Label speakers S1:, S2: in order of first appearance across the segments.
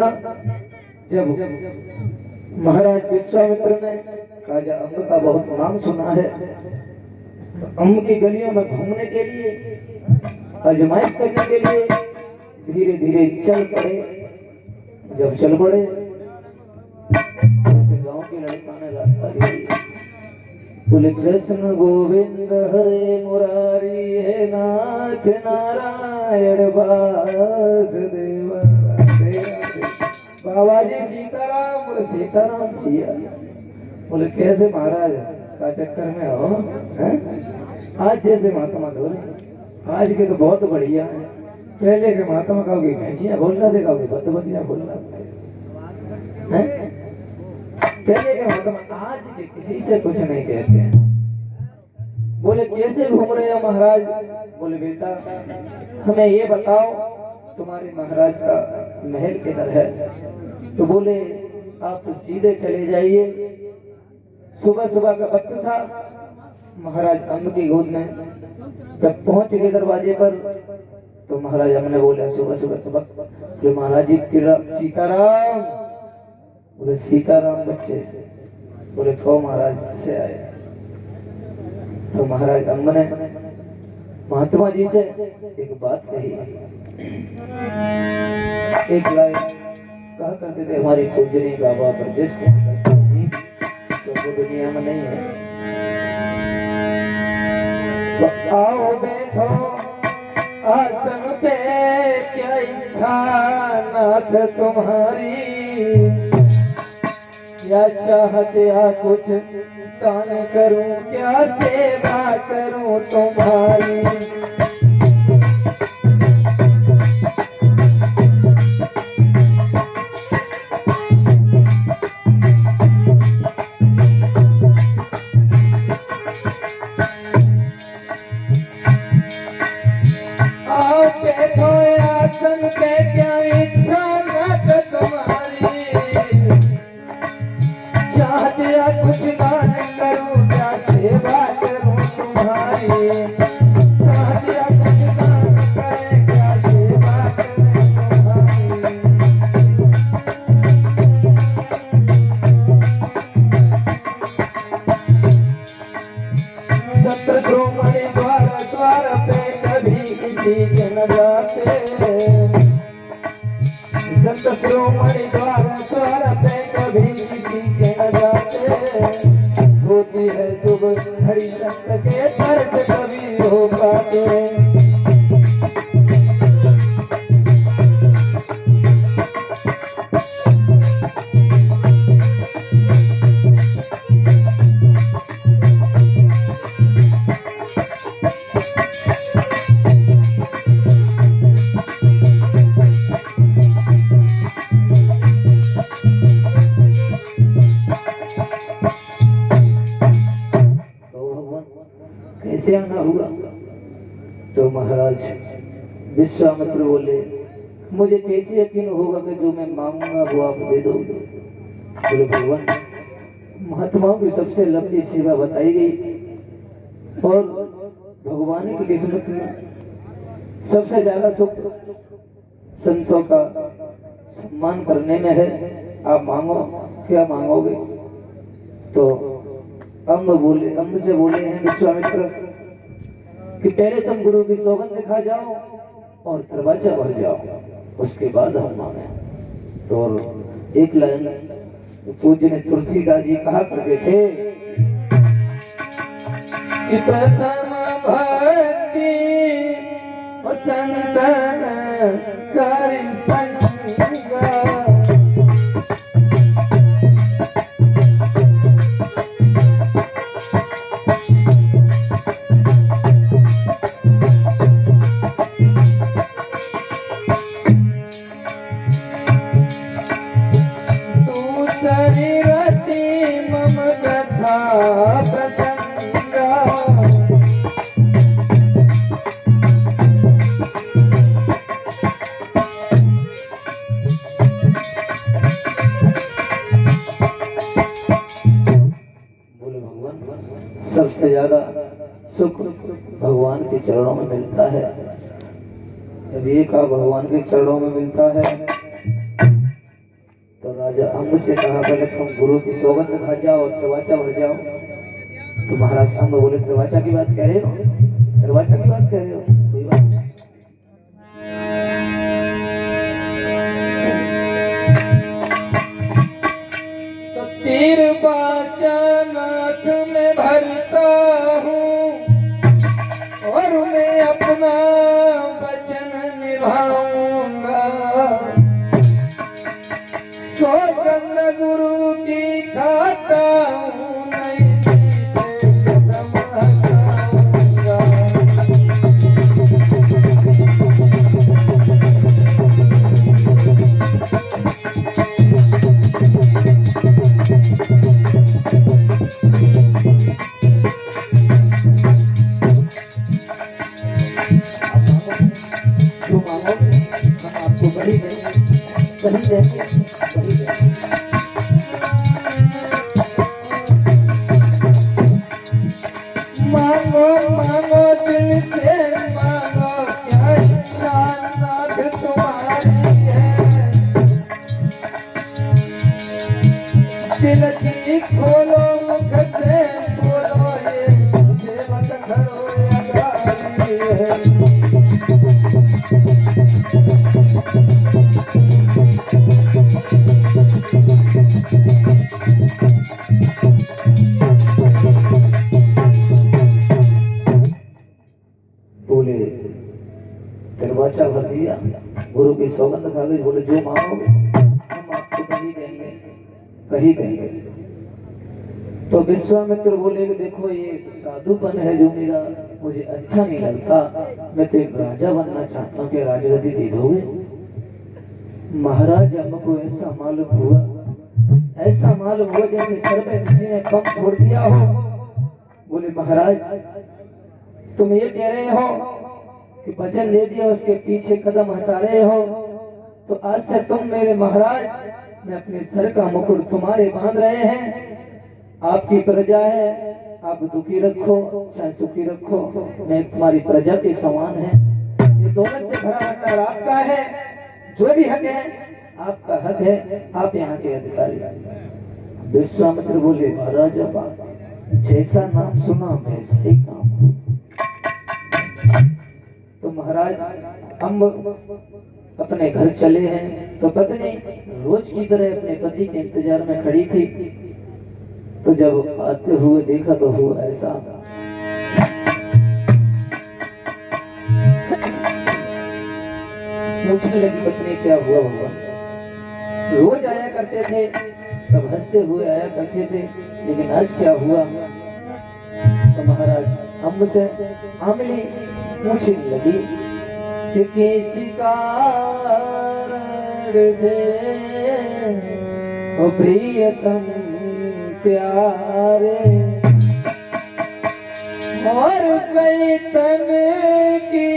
S1: सुनना, जब महाराज विश्वामित्र ने राजा अम्ब का बहुत नाम सुना है तो अम्ब की गलियों में घूमने के लिए, आजमाइश करने के लिए धीरे धीरे चल पड़े। जब चल पड़े तो गांव के लड़का ने रास्ता दे दिया, बोले कृष्ण गोविंद हरे मुरारी है नाथ नारायण वासुदेव। बाबा जी सीताराम। बोले सीताराम भैया। बोले कैसे महाराज का चक्कर में हो हैं? आज जैसे महात्मा धो रहे, आज के तो बहुत बढ़िया है। पहले के महात्मा कहोगे भैंसियां बोल रहा थे, कहोगे बदबदियां बोल रहा थे। पहले के महात्मा आज के किसी से कुछ नहीं कहते हैं। बोले कैसे घूम रहे हो महाराज? बोले बेटा हमें ये बताओ तुम्हारे महाराज का महल किधर है? तो बोले आप सीधे चले जाइए। सुबह सुबह का वक्त था, महाराज अम्ब की गोद में जब पहुंच गए दरवाजे पर तो महाराज हमने बोला सुबह सुबह तो वक्त, जो महाराज जी सीताराम। बोले सीताराम बच्चे। बोले कहो महाराज से आए। तो महाराज अम्ब ने महात्मा जी से एक बात कही। एक लाइन कहा करते थे हमारी पूजनी बाबा पर, जिसको जी तो वो दुनिया में नहीं है। तो आओ बैठो आसन पे, क्या इच्छा नाथ तुम्हारी, या चाहते आ कुछ दान करूं, क्या सेवा करूं तुम्हारी। आओ बैठो आसन पे, क्या इच्छा नाथ तुम्हारी, चाहते कुछ दान करूं, क्या सेवा करूं तुम्हारी। चाहते कुछ दान करें, क्या सेवा करें तुम्हारी। शत्रुघ्न द्वार द्वार पे कभी किसी के न जाते। शत्रुघ्न द्वार द्वार पे कभी किसी के न जाते। होती है शुभ हरि संत के दर्द कभी हो पाते। कैसे आना हुआ? तो महाराज विश्वामित्र बोले मुझे कैसे यकीन होगा कि जो मैं मांगूंगा वो आप दे दोगे? बोले भगवान महात्माओं की सबसे लंबी सेवा बताई गई और भगवान की किस्मत में सबसे ज्यादा सुख संतों का सम्मान करने में है। आप मांगो, क्या मांगोगे? तो अम्ब से बोले हैं विश्वामित्र कि पहले तुम गुरु की सौगंध दिखा जाओ और दरवाजा भर जाओ, उसके बाद हम मांगे। तो एक लाइन पूज्य ने तुलसीदास जी कहा करते थे कि प्रथम भक्ति संतन करि संगा। सबसे ज्यादा सुख भगवान के चरणों में मिलता है। जब ये का भगवान के चरणों में मिलता है राजा अम्ब से कहा पहले तुम गुरु की सौगंध खा जाओ और त्रिवाचा भर जाओ। तो महाराज अम्ब बोले त्रिवाचा की बात कह रहे हो, त्रिवाचा की बात कह रहे हो, कोई बात नहीं। तो तीर बाचा नाथ में भरता हूँ और मैं अपना वचन निभाऊंगा। सौगंध गुरु की खाता हूँ, नहीं से कदम हटाऊंगा। जो मांगो हम आपको बड़ी देंगे। मांगो मांगो दिल से मांगो, क्या इंसान नाथ तुम्हारी है। दिल की खोलो मुख से बोलो, ये सेवक खड़ो अगारी है। बोले दरवाजा भर दिया, गुरु की सौगंध खा गई। बोले जो मांगोगे हम आपको कहीं देंगे, कहीं देंगे। तो विश्वामित्र बोले कि देखो ये साधुपन है जो मेरा मुझे अच्छा नहीं लगता, मैं तो एक राजा बनना चाहता हूँ, कि राजगद्दी दे दोगे। महाराज हमको ऐसा मालूम हुआ, ऐसा मालूम हुआ जैसे सर पे किसी ने पंख छोड़ दिया हो। बोले महाराज तुम ये कह रहे हो कि वचन दे दिया उसके पीछे कदम हटा रहे हो, तो आज से तुम मेरे महाराज, मैं अपने सर का मुकुट तुम्हारे बांध रहे हैं। आपकी प्रजा है, आप दुखी रखो चाहे सुखी रखो, मैं तुम्हारी प्रजा के समान है। ये दौलत से भरा भंडार आपका है, जो भी हक है आपका हक है, आप यहाँ के अधिकारी। विश्वामित्र बोले महाराज जैसा नाम सुना वैसा ही काम। तो महाराज हम अपने घर चले हैं, तो पत्नी रोज की तरह अपने पति के इंतजार में खड़ी थी। तो जब आते हुए देखा तो हुआ ऐसा, पूछने लगी पत्नी क्या हुआ होगा। रोज आया करते थे तब हंसते हुए आया करते थे, लेकिन आज क्या हुआ। तो महाराज हमसे आमली पूछने लगी कि किसी कारण से ओ प्रियतम प्यारे और कई तन की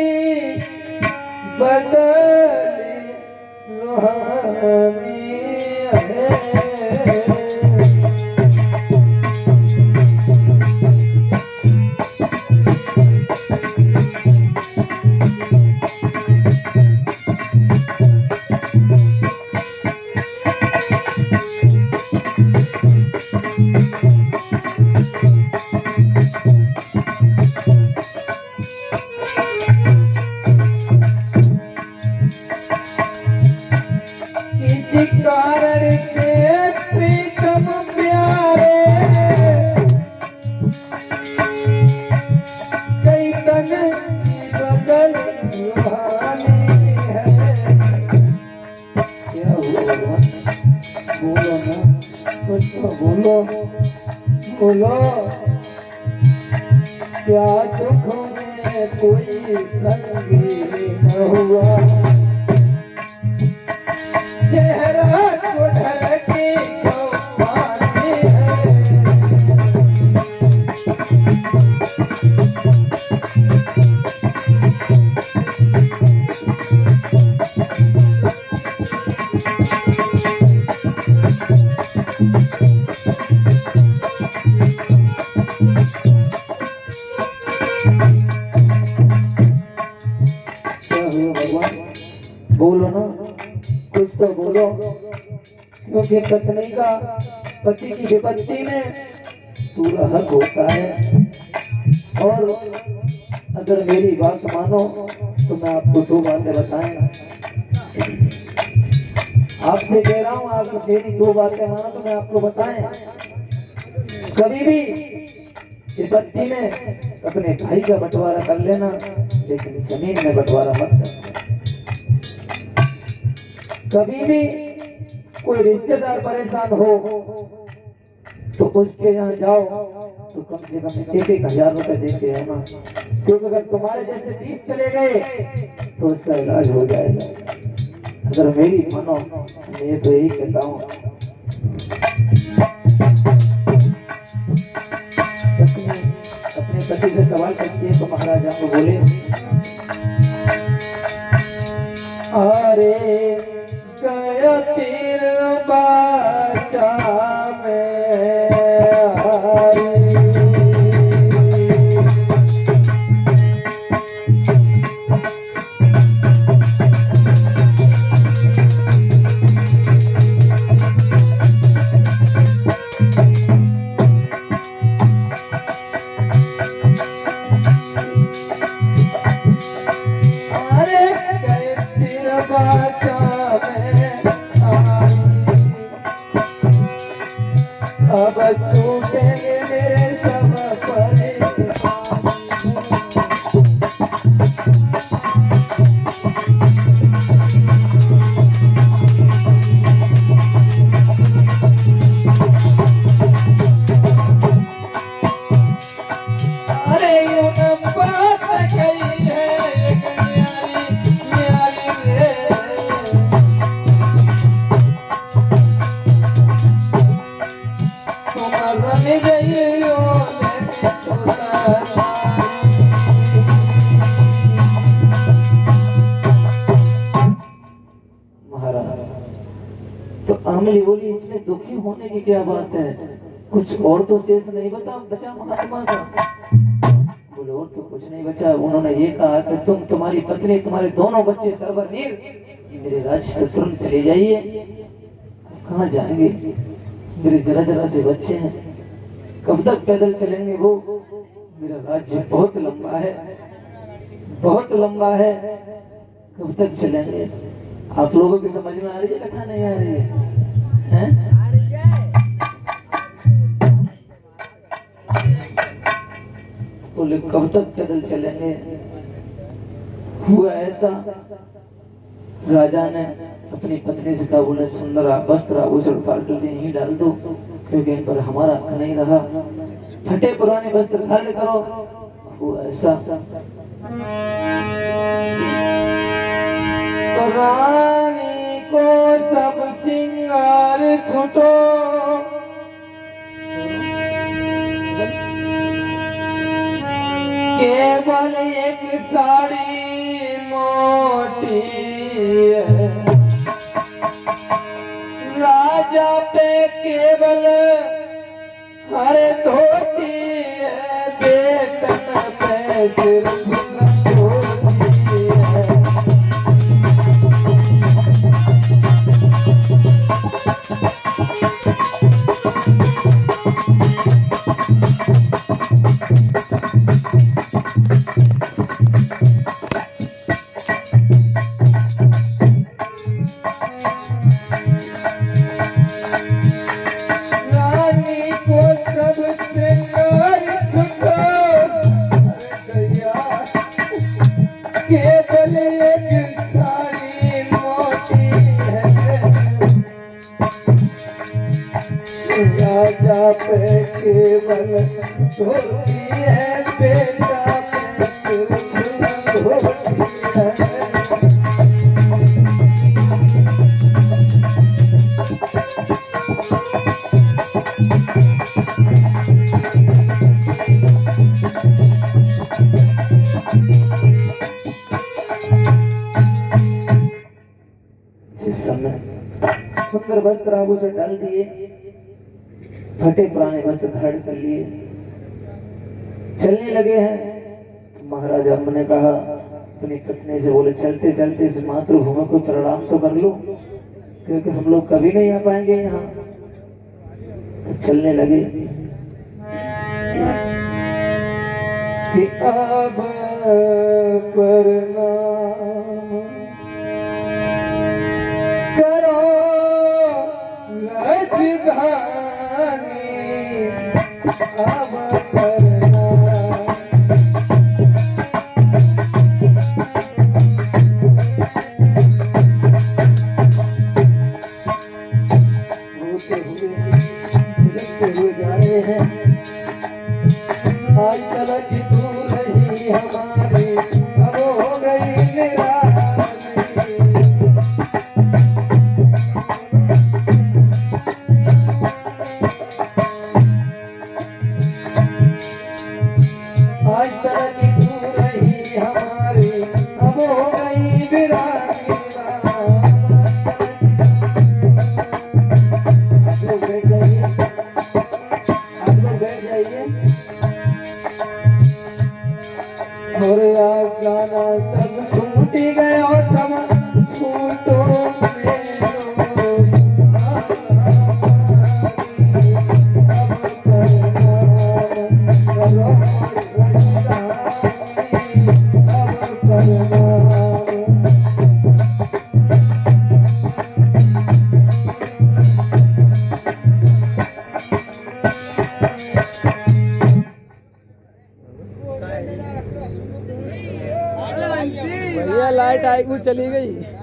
S1: बदली रूहानी है। कारण से प्रीतम प्यारे कई तन बदल रूहानी है। क्या हुआ बोलो ना, कुछ तो बोलो बोलो। क्या दुख में कोई संगी न हुआ, चेहरा को ढके क्यों पानी है। क्या हुआ भगवान, बोलो ना, कुछ तो बोलो। क्योंकि पत्नी का पति की विपत्ति में पूरा हक होता है। और अगर मेरी बात मानो तो मैं आपको दो बातें बताएं। आपसे कह रहा हूँ, आप मेरी दो बातें मानो तो मैं आपको बताएं। कभी भी विपत्ति में अपने भाई का बंटवारा कर लेना, लेकिन जमीन में बंटवारा मत करना। कभी भी कोई रिश्तेदार परेशान हो तो उसके यहाँ जाओ तो कम से कम 1,000 रुपए दे के आना, क्योंकि अगर तुम्हारे जैसे 20 चले गए तो उसका इलाज हो जाएगा। अगर मेरी मानो, मैं तो यही कहता हूँ, अपने पति से सवाल करती है तो महाराजा को बोले, अरे गया तीर बाचा में अब छूटेंगे मेरे सब अरे बात गई है तो अमली बोली, इसमें दुखी होने की क्या बात है, कुछ और तो शेष नहीं बचा महात्मा का। बोले और तो कुछ नहीं बचा। उन्होंने ये कहा कि तुम, तुम्हारी पत्नी, तुम्हारे दोनों बच्चे सरवर नीर मेरे राज्य से तुरंत चले जाइए। कहाँ जाएंगे, मेरे जरा जरा से बच्चे हैं, कब तक पैदल चलेंगे वो, मेरा राज्य बहुत लंबा है, बहुत लंबा है, कब तक चलेंगे। आप लोगों की समझ में आ रही है कथा, नहीं आ रही है? बोले कब तक पैदल चलेंगे। हुआ ऐसा, राजा ने अपनी पत्नी से कहा, बोले सुंदर वस्त्र आभूषण फालतू नहीं डाल दो, क्योंकि इन पर हमारा हक नहीं रहा, फटे पुराने वस्त्र धारण करो। हुआ ऐसा, तो रानी को सब सिंगार छुटो, केवल एक साड़ी मोटी है, राजा पे केवल हर धोती है, बेटन पे सिर्फ धोती है। केवल एक साड़ी मोटी है, राजा पे केवल धोती है, बेटा पे सिर्फ धोती है। सुंदर वस्त्र आभूषण डाल दिए, फटे पुराने वस्त्र धारण कर लिए, चलने लगे हैं। महाराजा ने कहा अपनी पत्नी से, बोले चलते चलते इस मातृभूमि को प्रणाम तो कर लो। क्योंकि हम लोग कभी नहीं आ पाएंगे यहाँ। तो चलने लगे कि अब परना करो राजधानी, अब परना हुए जा रहे हैं। आज तलक तू रही हमारी, अब हो गई निराली। आज तलक तू रही हमारी, अब हो गई निराली। और गाना सब छूट गया, सब छूटो
S2: भैया लाइट आई कुछ चली गई।